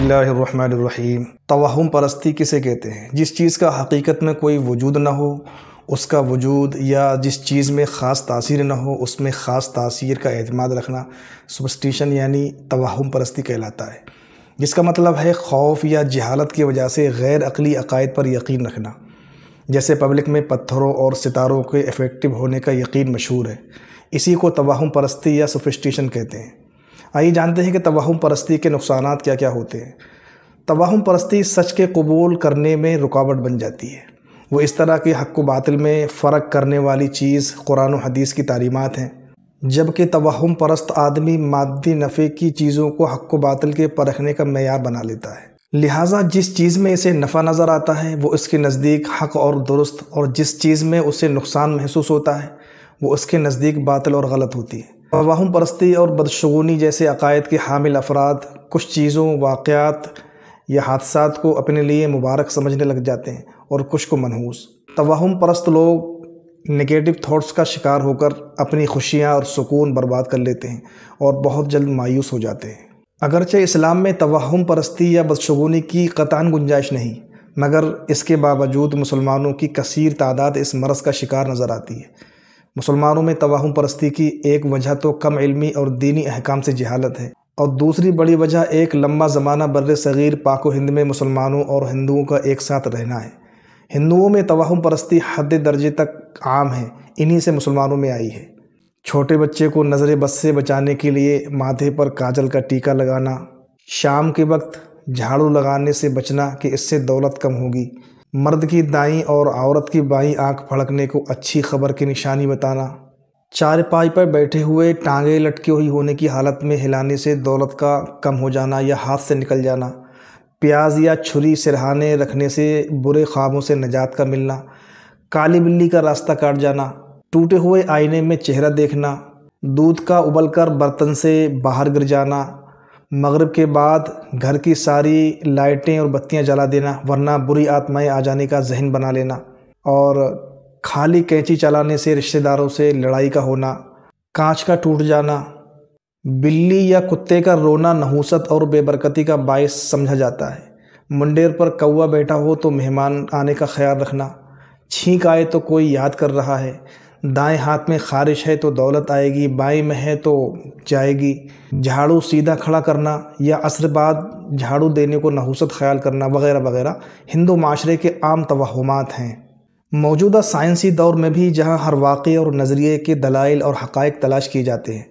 اللہ الرحمن الرحیم۔ توہم پرستی کسے کہتے ہیں؟ جس چیز کا حقیقت میں کوئی وجود نہ ہو اس کا وجود، یا جس چیز میں خاص تاثیر نہ ہو اس میں خاص تاثیر کا اعتماد رکھنا سپرسٹیشن یعنی توہم پرستی کہلاتا ہے، جس کا مطلب ہے خوف یا جہالت کی وجہ سے غیر عقلی عقائد پر یقین رکھنا۔ جیسے پبلک میں پتھروں اور ستاروں کے افیکٹو ہونے کا یقین مشہور ہے، اسی کو توہم پرستی یا سپرسٹیشن کہتے ہیں۔ آئیے جانتے ہیں کہ توہم پرستی کے نقصانات کیا کیا ہوتے ہیں۔ توہم پرستی سچ کے قبول کرنے میں رکاوٹ بن جاتی ہے۔ وہ اس طرح کہ حق و باطل میں فرق کرنے والی چیز قرآن و حدیث کی تعلیمات ہیں، جبکہ توہم پرست آدمی مادی نفع کی چیزوں کو حق و باطل کے پرکھنے کا معیار بنا لیتا ہے۔ لہٰذا جس چیز میں اسے نفع نظر آتا ہے وہ اس کے نزدیک حق اور درست، اور جس چیز میں اسے نقصان محسوس ہوتا ہے وہ اس کے نزدیک باطل اور غلط ہوتی ہے۔ توہم پرستی اور بدشگونی جیسے عقائد کے حامل افراد کچھ چیزوں، واقعات یا حادثات کو اپنے لیے مبارک سمجھنے لگ جاتے ہیں اور کچھ کو منحوس۔ توہم پرست لوگ نگیٹو تھاٹس کا شکار ہو کر اپنی خوشیاں اور سکون برباد کر لیتے ہیں اور بہت جلد مایوس ہو جاتے ہیں۔ اگرچہ اسلام میں توہم پرستی یا بدشگونی کی قطعاً گنجائش نہیں، مگر اس کے باوجود مسلمانوں کی کثیر تعداد اس مرض کا شکار نظر آتی ہے۔ مسلمانوں میں توہم پرستی کی ایک وجہ تو کم علمی اور دینی احکام سے جہالت ہے، اور دوسری بڑی وجہ ایک لمبا زمانہ بر صغیر پاک و ہند میں مسلمانوں اور ہندوؤں کا ایک ساتھ رہنا ہے۔ ہندوؤں میں توہم پرستی حد درجے تک عام ہے، انہی سے مسلمانوں میں آئی ہے۔ چھوٹے بچے کو نظر بد سے بچانے کے لیے ماتھے پر کاجل کا ٹیکا لگانا، شام کے وقت جھاڑو لگانے سے بچنا کہ اس سے دولت کم ہوگی، مرد کی دائیں اور عورت کی بائیں آنکھ پھڑکنے کو اچھی خبر کی نشانی بتانا، چارپائی پر بیٹھے ہوئے ٹانگیں لٹکی ہوئی ہونے کی حالت میں ہلانے سے دولت کا کم ہو جانا یا ہاتھ سے نکل جانا، پیاز یا چھری سرہانے رکھنے سے برے خوابوں سے نجات کا ملنا، کالی بلی کا راستہ کاٹ جانا، ٹوٹے ہوئے آئینے میں چہرہ دیکھنا، دودھ کا ابل کر برتن سے باہر گر جانا، مغرب کے بعد گھر کی ساری لائٹیں اور بتیاں جلا دینا ورنہ بری آتمائیں آ جانے کا ذہن بنا لینا، اور خالی کینچی چلانے سے رشتہ داروں سے لڑائی کا ہونا، کانچ کا ٹوٹ جانا، بلی یا کتے کا رونا نحوست اور بے برکتی کا باعث سمجھا جاتا ہے، منڈیر پر کوا بیٹھا ہو تو مہمان آنے کا خیال رکھنا، چھینک آئے تو کوئی یاد کر رہا ہے، دائیں ہاتھ میں خارش ہے تو دولت آئے گی، بائیں میں ہے تو جائے گی، جھاڑو سیدھا کھڑا کرنا یا عصر بعد جھاڑو دینے کو نحوست خیال کرنا وغیرہ وغیرہ ہندو معاشرے کے عام توہمات ہیں۔ موجودہ سائنسی دور میں بھی جہاں ہر واقعے اور نظریے کے دلائل اور حقائق تلاش کیے جاتے ہیں،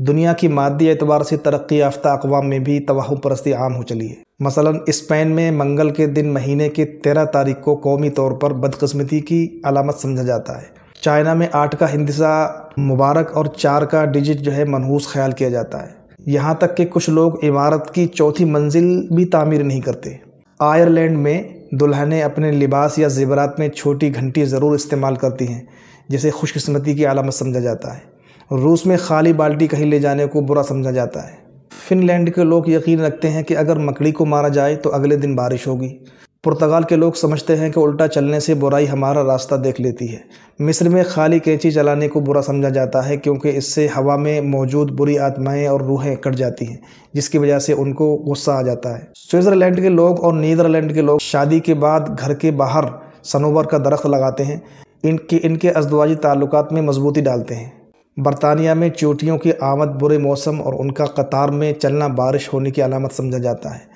دنیا کی مادی اعتبار سے ترقی یافتہ اقوام میں بھی توہم پرستی عام ہو چلی ہے۔ مثلاً اسپین میں منگل کے دن مہینے کے 13 تاریخ کو قومی طور پر بدقسمتی کی علامت سمجھا جاتا ہے۔ چائنا میں 8 کا ہندسہ مبارک اور 4 کا ڈیجٹ منحوس خیال کیا جاتا ہے، یہاں تک کہ کچھ لوگ عمارت کی 4تھی منزل بھی تعمیر نہیں کرتے۔ آئرلینڈ میں دلہنیں اپنے لباس یا زیورات میں چھوٹی گھنٹی ضرور استعمال کرتی ہیں، جسے خوش قسمتی کی علامت سمجھا جاتا ہے۔ روس میں خالی بالٹی کہیں لے جانے کو برا سمجھا جاتا ہے۔ فن لینڈ کے لوگ یقین رکھتے ہیں کہ اگر مکڑی کو مارا جائے تو اگلے دن بارش ہوگی۔ پرتگال کے لوگ سمجھتے ہیں کہ الٹا چلنے سے برائی ہمارا راستہ دیکھ لیتی ہے۔ مصر میں خالی کینچی چلانے کو برا سمجھا جاتا ہے کیونکہ اس سے ہوا میں موجود بری آتمائیں اور روحیں کٹ جاتی ہیں، جس کی وجہ سے ان کو غصہ آ جاتا ہے۔ سوئٹزرلینڈ کے لوگ اور نیدرلینڈ کے لوگ شادی کے بعد گھر کے باہر صنوبر کا درخت لگاتے ہیں، ان کے ازدواجی تعلقات میں مضبوطی ڈالتے ہیں۔ برطانیہ میں چیونٹیوں کی آمد برے موسم اور ان کا قطار میں چلنا بارش ہونے کی علامت سمجھا جاتا ہے۔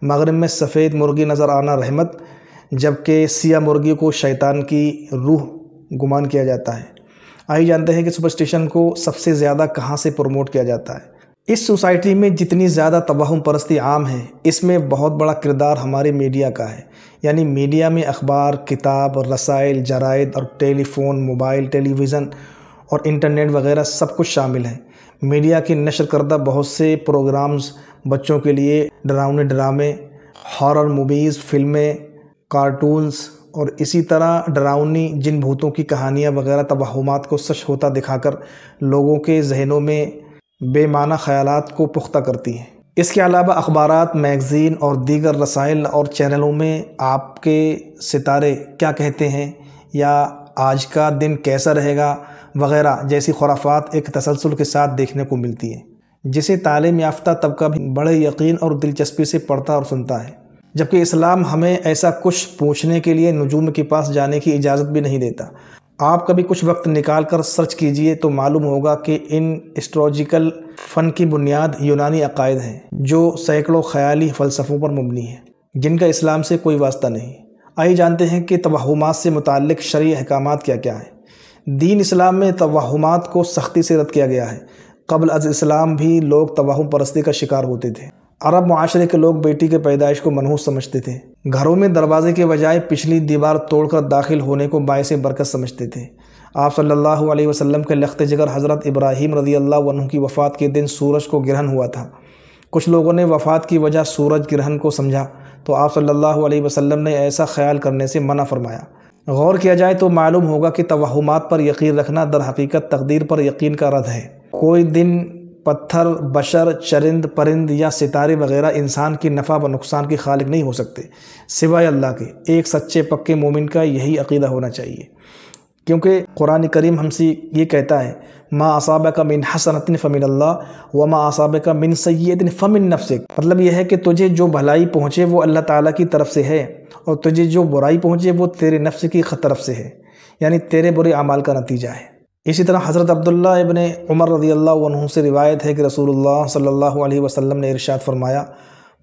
مغرب میں سفید مرغی نظر آنا رحمت، جبکہ سیاہ مرغی کو شیطان کی روح گمان کیا جاتا ہے۔ آئیے جانتے ہیں کہ سپرسٹیشن کو سب سے زیادہ کہاں سے پروموٹ کیا جاتا ہے۔ اس سوسائٹی میں جتنی زیادہ توہم پرستی عام ہے، اس میں بہت بڑا کردار ہمارے میڈیا کا ہے، یعنی میڈیا میں اخبار، کتاب، رسائل، جرائد اور ٹیلی فون، موبائل، ٹیلی ویژن اور انٹرنیٹ وغیرہ سب کچھ شامل ہیں۔ میڈیا کی نشر کردہ بہت سے پروگرامز بچوں کے لیے ڈراؤنے ڈرامے، ہارر موویز، فلمیں، کارٹونز اور اسی طرح ڈراؤنی جن بھوتوں کی کہانیاں وغیرہ توہمات کو سچ ہوتا دکھا کر لوگوں کے ذہنوں میں بے معنی خیالات کو پختہ کرتی ہیں۔ اس کے علاوہ اخبارات، میگزین اور دیگر رسائل اور چینلوں میں آپ کے ستارے کیا کہتے ہیں یا آج کا دن کیسا رہے گا وغیرہ جیسی خرافات ایک تسلسل کے ساتھ دیکھنے کو ملتی ہیں۔ جسے تعلیم یافتہ طبقہ بھی بڑے یقین اور دلچسپی سے پڑھتا اور سنتا ہے، جبکہ اسلام ہمیں ایسا کچھ پوچھنے کے لیے نجوم کے پاس جانے کی اجازت بھی نہیں دیتا۔ آپ کبھی کچھ وقت نکال کر سرچ کیجئے تو معلوم ہوگا کہ ان اسٹروجیکل فن کی بنیاد یونانی عقائد ہیں جو سینکڑوں خیالی فلسفوں پر مبنی ہیں، جن کا اسلام سے کوئی واسطہ نہیں۔ آئیے جانتے ہیں کہ توہمات سے متعلق شرعی احکامات کیا کیا ہیں۔ دین اسلام میں توہمات کو سختی سے رد کیا گیا ہے۔ قبل از اسلام بھی لوگ توہم پرستی کا شکار ہوتے تھے۔ عرب معاشرے کے لوگ بیٹی کے پیدائش کو منحوس سمجھتے تھے، گھروں میں دروازے کے بجائے پچھلی دیوار توڑ کر داخل ہونے کو باعث برکت سمجھتے تھے۔ آپ صلی اللہ علیہ وسلم کے لخت جگر حضرت ابراہیم رضی اللہ عنہ کی وفات کے دن سورج کو گرہن ہوا تھا۔ کچھ لوگوں نے وفات کی وجہ سورج گرہن کو سمجھا تو آپ صلی اللہ علیہ وسلم نے ایسا خیال کرنے سے منع فرمایا۔ غور کیا جائے تو معلوم ہوگا کہ توہمات پر یقین رکھنا در حقیقت تقدیر پر یقین کا رد ہے۔ کوئی دن، پتھر، بشر، چرند پرند یا ستارے وغیرہ انسان کی نفع و نقصان کی خالق نہیں ہو سکتے سوائے اللہ کے۔ ایک سچے پکے مومن کا یہی عقیدہ ہونا چاہیے، کیونکہ قرآن کریم ہم سے یہ کہتا ہے ما اصابک من حسنۃ فمن اللہ وما اصابک من سیئۃ فمن نفسک۔ مطلب یہ ہے کہ تجھے جو بھلائی پہنچے وہ اللہ تعالیٰ کی طرف سے ہے، اور تجھے جو برائی پہنچے وہ تیرے نفس کی طرف سے ہے، یعنی تیرے برے اعمال کا نتیجہ ہے۔ اسی طرح حضرت عبداللہ ابن عمر رضی اللہ عنہ سے روایت ہے کہ رسول اللہ صلی اللہ علیہ وسلم نے ارشاد فرمایا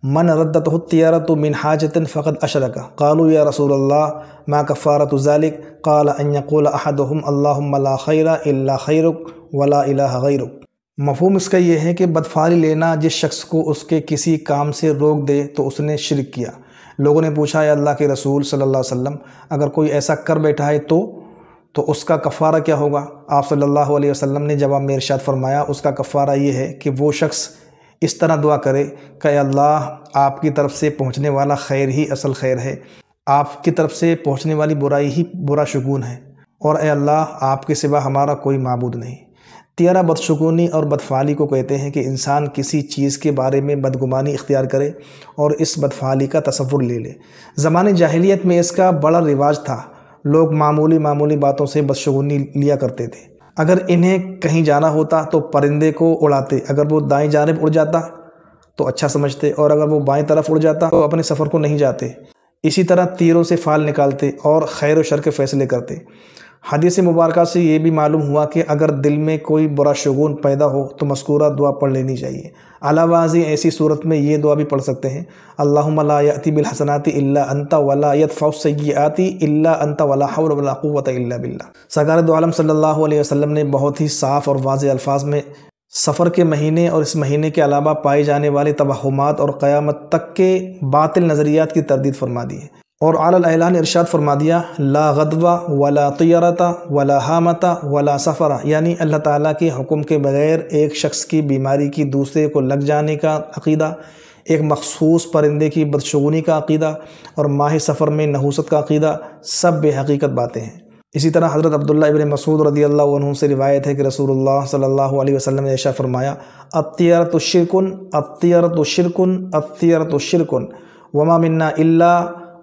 من ردته الطیارۃ من حاجۃ فقد اشرک۔ قالوا یا رسول اللہ ما کفارۃ ذلک؟ قال ان یقول احدهم اللہم لا خیر الا خیرک ولا الہ غیرک۔ مفہوم اس کا یہ ہے کہ بدفعلی لینا جس شخص کو اس کے کسی کام سے روک دے تو اس نے شرک کیا۔ لوگوں نے پوچھا یا اللہ کے رسول صلی اللہ علیہ وسلم اگر کوئی ایسا کر بیٹھا ہے تو اس کا کفارہ کیا ہوگا؟ آپ صلی اللہ علیہ وسلم نے جواب میں ارشاد فرمایا اس کا کفارہ یہ ہے کہ وہ شخص اس طرح دعا کرے کہ اے اللہ آپ کی طرف سے پہنچنے والا خیر ہی اصل خیر ہے، آپ کی طرف سے پہنچنے والی برائی ہی برا شگون ہے، اور اے اللہ آپ کے سوا ہمارا کوئی معبود نہیں۔ تیارہ بدشگونی اور بدفعلی کو کہتے ہیں کہ انسان کسی چیز کے بارے میں بدگمانی اختیار کرے اور اس بدفعلی کا تصور لے لے۔ زمانے جاہلیت میں اس کا بڑا رواج تھا، لوگ معمولی باتوں سے بدشگونی لیا کرتے تھے۔ اگر انہیں کہیں جانا ہوتا تو پرندے کو اڑاتے، اگر وہ دائیں جانب اڑ جاتا تو اچھا سمجھتے، اور اگر وہ بائیں طرف اڑ جاتا تو اپنے سفر کو نہیں جاتے۔ اسی طرح تیروں سے فال نکالتے اور خیر و شر کے فیصلے کرتے۔ حدیث مبارکہ سے یہ بھی معلوم ہوا کہ اگر دل میں کوئی برا شگون پیدا ہو تو مذکورہ دعا پڑھ لینی چاہیے۔ علاوہ ازیں ایسی صورت میں یہ دعا بھی پڑھ سکتے ہیں اللہم لا یأتی بالحسنات الا انت ولا یدفع السیئات الا انت ولا حول ولا قوۃ الا باللہ۔ سرکار دو عالم صلی اللہ علیہ وسلم نے بہت ہی صاف اور واضح الفاظ میں سفر کے مہینے اور اس مہینے کے علاوہ پائے جانے والے توہمات اور قیامت تک کے باطل نظریات کی تردید فرما دی ہے، اور علی الاعلان ارشاد فرما دیا لا غدوہ ولا طیرۃ ولا حامۃ ولا سفر، یعنی اللہ تعالیٰ کے حکم کے بغیر ایک شخص کی بیماری کی دوسرے کو لگ جانے کا عقیدہ، ایک مخصوص پرندے کی بدشگونی کا عقیدہ، اور ماہ سفر میں نحوست کا عقیدہ سب بے حقیقت باتیں ہیں۔ اسی طرح حضرت عبداللہ ابن مسعود رضی اللہ عنہ سے روایت ہے کہ رسول اللہ صلی اللہ علیہ وسلم نے ارشاد فرمایا الطیرۃ شرک الطیرۃ شرک الطیرۃ شرک وما منا الا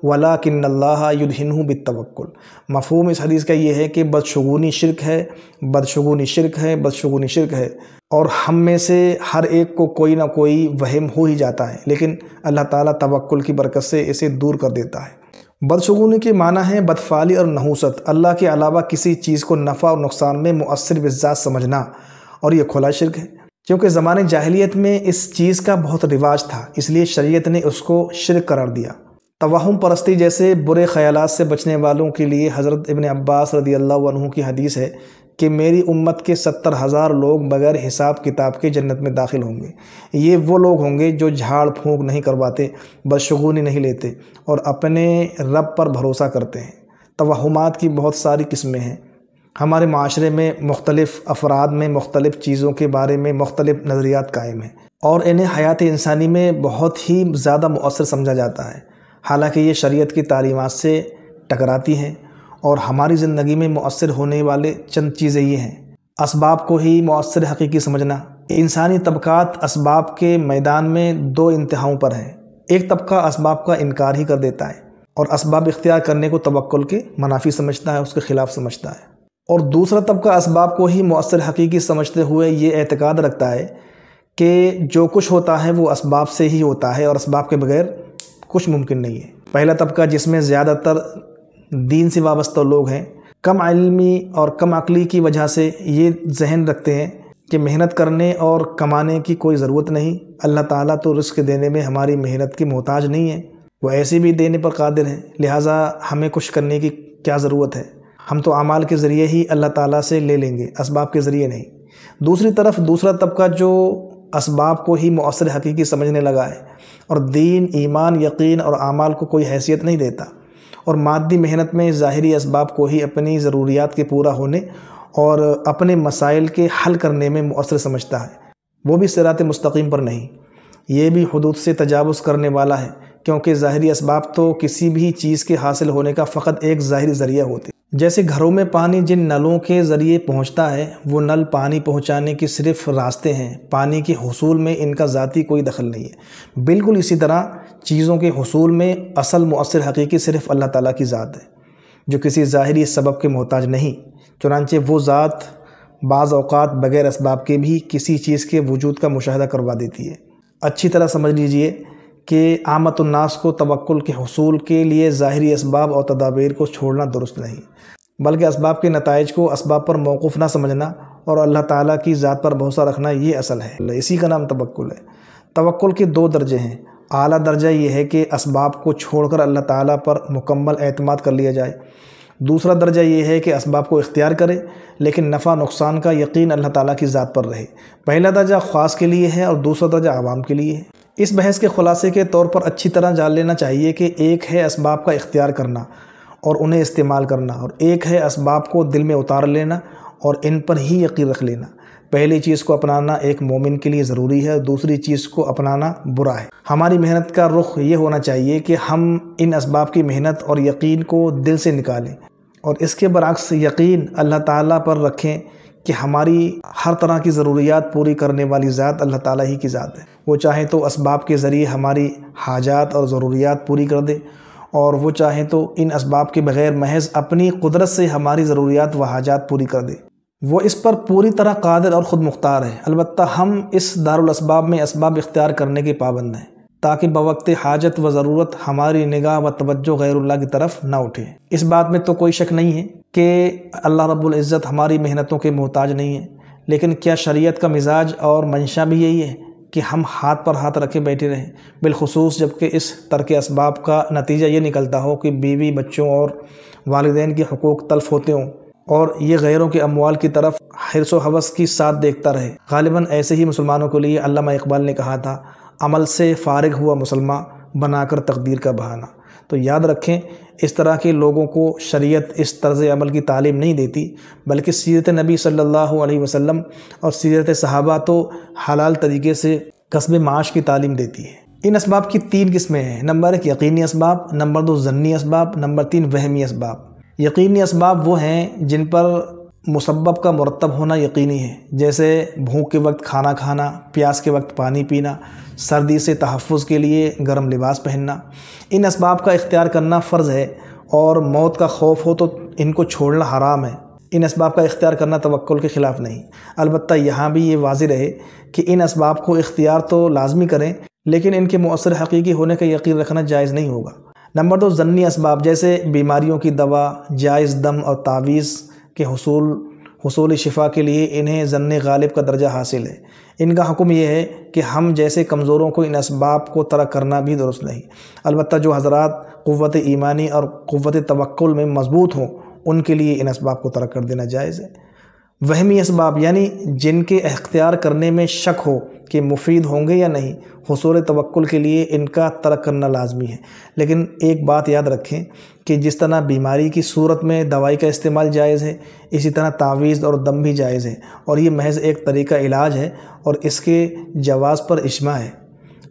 ولیکن اللہ یدہنہ بالتوکل۔ مفہوم اس حدیث کا یہ ہے کہ بدشگونی شرک ہے، بدشگونی شرک ہے، بدشگونی شرک ہے، اور ہم میں سے ہر ایک کو کوئی نہ کوئی وہم ہو ہی جاتا ہے، لیکن اللہ تعالیٰ توکل کی برکت سے اسے دور کر دیتا ہے۔ بدشگونی کے معنی ہے بدفعلی اور نحوست، اللہ کے علاوہ کسی چیز کو نفع اور نقصان میں مؤثر بالذات سمجھنا، اور یہ کھلا شرک ہے۔ کیونکہ زمانے جاہلیت میں اس چیز کا بہت رواج تھا، اس لیے شریعت نے اس کو شرک قرار دیا۔ توہم پرستی جیسے برے خیالات سے بچنے والوں کے لیے حضرت ابن عباس رضی اللہ عنہ کی حدیث ہے کہ میری امت کے 70,000 لوگ بغیر حساب کتاب کے جنت میں داخل ہوں گے۔ یہ وہ لوگ ہوں گے جو جھاڑ پھونک نہیں کرواتے، بدشگونی نہیں لیتے، اور اپنے رب پر بھروسہ کرتے ہیں۔ توہمات کی بہت ساری قسمیں ہیں۔ ہمارے معاشرے میں مختلف افراد میں مختلف چیزوں کے بارے میں مختلف نظریات قائم ہیں، اور انہیں حیات انسانی میں بہت ہی زیادہ مؤثر سمجھا جاتا ہے، حالانکہ یہ شریعت کی تعلیمات سے ٹکراتی ہیں، اور ہماری زندگی میں مؤثر ہونے والے چند چیزیں یہ ہیں۔ اسباب کو ہی مؤثر حقیقی سمجھنا۔ انسانی طبقات اسباب کے میدان میں دو انتہاؤں پر ہیں۔ ایک طبقہ اسباب کا انکار ہی کر دیتا ہے اور اسباب اختیار کرنے کو توکل کے منافی سمجھتا ہے، اس کے خلاف سمجھتا ہے، اور دوسرا طبقہ اسباب کو ہی مؤثر حقیقی سمجھتے ہوئے یہ اعتقاد رکھتا ہے کہ جو کچھ ہوتا ہے وہ اسباب سے ہی ہوتا ہے اور اسباب کے بغیر کچھ ممکن نہیں ہے۔ پہلا طبقہ جس میں زیادہ تر دین سے وابستہ لوگ ہیں، کم علمی اور کم عقلی کی وجہ سے یہ ذہن رکھتے ہیں کہ محنت کرنے اور کمانے کی کوئی ضرورت نہیں، اللہ تعالیٰ تو رزق دینے میں ہماری محنت کی محتاج نہیں ہے، وہ ایسے بھی دینے پر قادر ہیں، لہٰذا ہمیں کچھ کرنے کی کیا ضرورت ہے، ہم تو اعمال کے ذریعے ہی اللہ تعالیٰ سے لے لیں گے، اسباب کے ذریعے نہیں۔ دوسری طرف دوسرا طبقہ جو اسباب کو ہی مؤثر حقیقی سمجھنے لگا ہے اور دین، ایمان، یقین اور اعمال کو کوئی حیثیت نہیں دیتا، اور مادی محنت میں ظاہری اسباب کو ہی اپنی ضروریات کے پورا ہونے اور اپنے مسائل کے حل کرنے میں مؤثر سمجھتا ہے، وہ بھی صراط مستقیم پر نہیں، یہ بھی حدود سے تجاوز کرنے والا ہے، کیونکہ ظاہری اسباب تو کسی بھی چیز کے حاصل ہونے کا فقط ایک ظاہری ذریعہ ہوتے ہیں۔ جیسے گھروں میں پانی جن نلوں کے ذریعے پہنچتا ہے، وہ نل پانی پہنچانے کے صرف راستے ہیں، پانی کے حصول میں ان کا ذاتی کوئی دخل نہیں ہے۔ بالکل اسی طرح چیزوں کے حصول میں اصل مؤثر حقیقی صرف اللہ تعالیٰ کی ذات ہے، جو کسی ظاہری سبب کے محتاج نہیں، چنانچہ وہ ذات بعض اوقات بغیر اسباب کے بھی کسی چیز کے وجود کا مشاہدہ کروا دیتی ہے۔ اچھی طرح سمجھ لیجئے کہ عامت الناس کو توکل کے حصول کے لیے ظاہری اسباب اور تدابیر کو چھوڑنا درست نہیں، بلکہ اسباب کے نتائج کو اسباب پر موقوف نہ سمجھنا اور اللہ تعالیٰ کی ذات پر بھروسہ رکھنا یہ اصل ہے، اسی کا نام توکل ہے۔ توکل کے دو درجے ہیں، اعلیٰ درجہ یہ ہے کہ اسباب کو چھوڑ کر اللہ تعالیٰ پر مکمل اعتماد کر لیا جائے، دوسرا درجہ یہ ہے کہ اسباب کو اختیار کرے لیکن نفع نقصان کا یقین اللہ تعالیٰ کی ذات پر رہے۔ پہلا درجہ خاص کے لیے ہے اور دوسرا درجہ عوام کے لیے ہے۔ اس بحث کے خلاصے کے طور پر اچھی طرح جان لینا چاہیے کہ ایک ہے اسباب کا اختیار کرنا اور انہیں استعمال کرنا، اور ایک ہے اسباب کو دل میں اتار لینا اور ان پر ہی یقین رکھ لینا۔ پہلی چیز کو اپنانا ایک مومن کے لیے ضروری ہے، دوسری چیز کو اپنانا برا ہے۔ ہماری محنت کا رخ یہ ہونا چاہیے کہ ہم ان اسباب کی محنت اور یقین کو دل سے نکالیں اور اس کے برعکس یقین اللہ تعالیٰ پر رکھیں کہ ہماری ہر طرح کی ضروریات پوری کرنے والی ذات اللہ تعالیٰ ہی کی ذات ہے۔ وہ چاہے تو اسباب کے ذریعے ہماری حاجات اور ضروریات پوری کر دے، اور وہ چاہے تو ان اسباب کے بغیر محض اپنی قدرت سے ہماری ضروریات و حاجات پوری کر دے۔ وہ اس پر پوری طرح قادر اور خود مختار ہے، البتہ ہم اس دارالاسباب میں اسباب اختیار کرنے کے پابند ہیں تاکہ بوقت حاجت و ضرورت ہماری نگاہ و توجہ غیر اللہ کی طرف نہ اٹھے۔ اس بات میں تو کوئی شک نہیں ہے کہ اللہ رب العزت ہماری محنتوں کے محتاج نہیں ہے، لیکن کیا شریعت کا مزاج اور منشا بھی یہی ہے کہ ہم ہاتھ پر ہاتھ رکھے بیٹھے رہیں، بالخصوص جب کہ اس ترک اسباب کا نتیجہ یہ نکلتا ہو کہ بیوی، بچوں اور والدین کے حقوق تلف ہوتے ہوں اور یہ غیروں کے اموال کی طرف حرص و ہوس کی ساتھ دیکھتا رہے؟ غالباً ایسے ہی مسلمانوں کے لیے علامہ اقبال نے کہا تھا، عمل سے فارغ ہوا مسلمان بنا کر تقدیر کا بہانہ۔ تو یاد رکھیں، اس طرح کے لوگوں کو شریعت اس طرز عمل کی تعلیم نہیں دیتی، بلکہ سیرت نبی صلی اللہ علیہ وسلم اور سیرت صحابہ تو حلال طریقے سے کسب معاش کی تعلیم دیتی ہے۔ ان اسباب کی تین قسمیں ہیں، نمبر 1 یقینی اسباب، نمبر 2 ظنی اسباب، نمبر 3 وہمی اسباب۔ یقینی اسباب وہ ہیں جن پر مسبب کا مرتب ہونا یقینی ہے، جیسے بھوک کے وقت کھانا کھانا، پیاس کے وقت پانی پینا، سردی سے تحفظ کے لیے گرم لباس پہننا۔ ان اسباب کا اختیار کرنا فرض ہے، اور موت کا خوف ہو تو ان کو چھوڑنا حرام ہے۔ ان اسباب کا اختیار کرنا توکل کے خلاف نہیں، البتہ یہاں بھی یہ واضح رہے کہ ان اسباب کو اختیار تو لازمی کریں، لیکن ان کے مؤثر حقیقی ہونے کا یقین رکھنا جائز نہیں ہوگا۔ نمبر 2 ظنی اسباب، جیسے بیماریوں کی دوا، جائز دم اور تعویذ کے حصول شفا کے لیے انہیں ظن غالب کا درجہ حاصل ہے۔ ان کا حکم یہ ہے کہ ہم جیسے کمزوروں کو ان اسباب کو ترک کرنا بھی درست نہیں، البتہ جو حضرات قوت ایمانی اور قوت توکل میں مضبوط ہوں ان کے لیے ان اسباب کو ترک کر دینا جائز ہے۔ وہمی اسباب یعنی جن کے اختیار کرنے میں شک ہو کہ مفید ہوں گے یا نہیں، حصول توکل کے لیے ان کا ترک کرنا لازمی ہے۔ لیکن ایک بات یاد رکھیں کہ جس طرح بیماری کی صورت میں دوائی کا استعمال جائز ہے، اسی طرح تعویذ اور دم بھی جائز ہے، اور یہ محض ایک طریقہ علاج ہے اور اس کے جواز پر اجماع ہے۔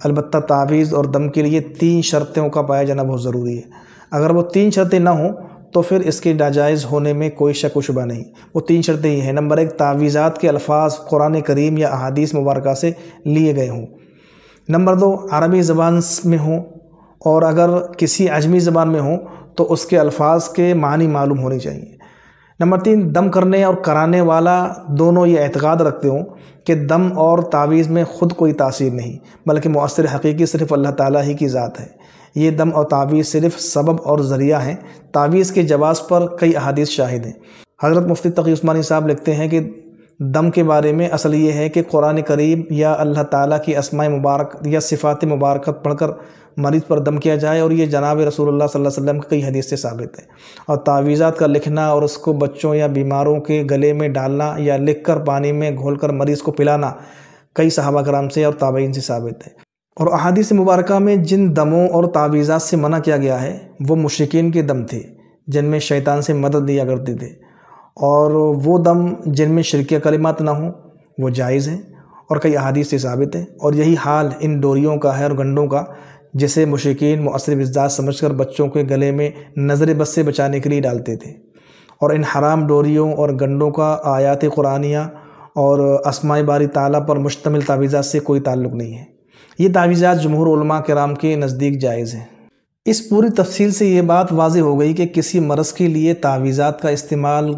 البتہ تعویذ اور دم کے لیے 3 شرطوں کا پایا جانا بہت ضروری ہے۔ اگر وہ 3 شرطیں نہ ہوں تو پھر اس کے ناجائز ہونے میں کوئی شک و شبہ نہیں۔ وہ 3 شرطیں یہ ہیں، نمبر 1 تعویذات کے الفاظ قرآن کریم یا احادیث مبارکہ سے لیے گئے ہوں، نمبر 2 عربی زبان میں ہوں، اور اگر کسی عجمی زبان میں ہوں تو اس کے الفاظ کے معنی معلوم ہونے چاہیے، نمبر 3، دم کرنے اور کرانے والا دونوں یہ اعتقاد رکھتے ہوں کہ دم اور تعویذ میں خود کوئی تاثیر نہیں، بلکہ مؤثر حقیقی صرف اللہ تعالیٰ ہی کی ذات ہے۔ یہ دم اور تعویذ صرف سبب اور ذریعہ ہیں۔ تعویذ کے جواز پر کئی احادیث شاہد ہیں۔ حضرت مفتی تقی عثمانی صاحب لکھتے ہیں کہ دم کے بارے میں اصل یہ ہے کہ قرآن کریم یا اللہ تعالیٰ کی اسماء مبارک یا صفات مبارکت پڑھ کر مریض پر دم کیا جائے، اور یہ جناب رسول اللہ صلی اللہ علیہ وسلم کی کئی حدیث سے ثابت ہے۔ اور تعویذات کا لکھنا اور اس کو بچوں یا بیماروں کے گلے میں ڈالنا یا لکھ کر پانی میں گھول کر مریض کو پلانا کئی صحابہ کرام سے اور تابعین سے ثابت ہے۔ اور احادیث مبارکہ میں جن دموں اور تعویذات سے منع کیا گیا ہے وہ مشرکین کے دم تھے جن میں شیطان سے مدد لیا کرتے تھے، اور وہ دم جن میں شرکیہ کلمات نہ ہوں وہ جائز ہیں اور کئی احادیث سے ثابت ہیں۔ اور یہی حال ان ڈوریوں کا ہے اور گنڈوں کا، جسے مشرکین مؤثر بالذات سمجھ کر بچوں کے گلے میں نظر بد سے بچانے کے لیے ڈالتے تھے۔ اور ان حرام ڈوریوں اور گنڈوں کا آیات قرآنیہ اور اسماء باری تعالیٰ پر مشتمل تعویذات سے کوئی تعلق نہیں ہے۔ یہ تعویذات جمہور علماء کرام کے نزدیک جائز ہیں۔ اس پوری تفصیل سے یہ بات واضح ہو گئی کہ کسی مرض کے لیے تعویذات کا استعمال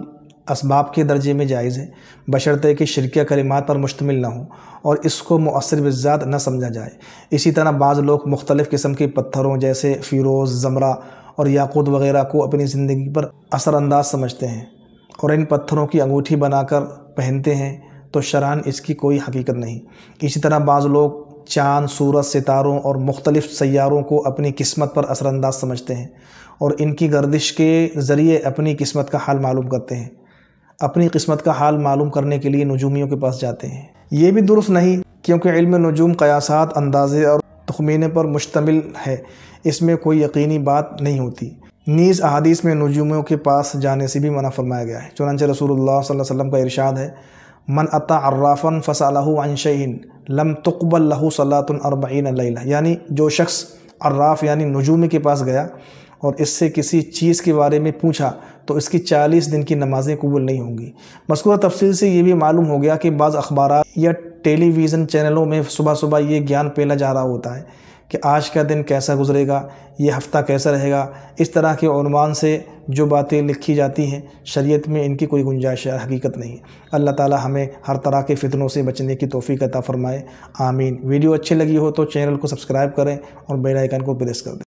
اسباب کے درجے میں جائز ہے، بشرطے کہ شرکیہ کلمات پر مشتمل نہ ہوں اور اس کو مؤثر بالذات نہ سمجھا جائے۔ اسی طرح بعض لوگ مختلف قسم کے پتھروں جیسے فیروز، زمرہ اور یاقوت وغیرہ کو اپنی زندگی پر اثر انداز سمجھتے ہیں اور ان پتھروں کی انگوٹھی بنا کر پہنتے ہیں، تو شرعاً اس کی کوئی حقیقت نہیں۔ اسی طرح بعض لوگ چاند، سورج، ستاروں اور مختلف سیاروں کو اپنی قسمت پر اثر انداز سمجھتے ہیں اور ان کی گردش کے ذریعے اپنی قسمت کا حال معلوم کرتے ہیں۔ اپنی قسمت کا حال معلوم کرنے کے لیے نجومیوں کے پاس جاتے ہیں۔ یہ بھی درست نہیں، کیونکہ علم نجوم قیاسات، اندازے اور تخمینے پر مشتمل ہے، اس میں کوئی یقینی بات نہیں ہوتی۔ نیز احادیث میں نجومیوں کے پاس جانے سے بھی منع فرمایا گیا ہے۔ چنانچہ رسول اللہ صلی اللہ علیہ وسلم کا ارشاد ہے، من اتی عرافا فسألہ عن شیء لم تقبل لہ صلاۃ 40 لیلہ، یعنی جو شخص عراف یعنی نجومی کے پاس گیا اور اس سے کسی چیز کے بارے میں پوچھا تو اس کی 40 دن کی نمازیں قبول نہیں ہوں گی۔ مذکورہ تفصیل سے یہ بھی معلوم ہو گیا کہ بعض اخبارات یا ٹیلی ویژن چینلوں میں صبح صبح یہ گیان پھیلا جا رہا ہوتا ہے کہ آج کا دن کیسا گزرے گا، یہ ہفتہ کیسا رہے گا۔ اس طرح کے عنوان سے جو باتیں لکھی جاتی ہیں، شریعت میں ان کی کوئی گنجائش حقیقت نہیں ہے۔ اللہ تعالی ہمیں ہر طرح کے فتنوں سے بچنے کی توفیق عطا فرمائے، آمین۔ ویڈیو اچھی لگی ہو تو چینل کو سبسکرائب کریں اور بیل آئیکن کو پریس کر دیں۔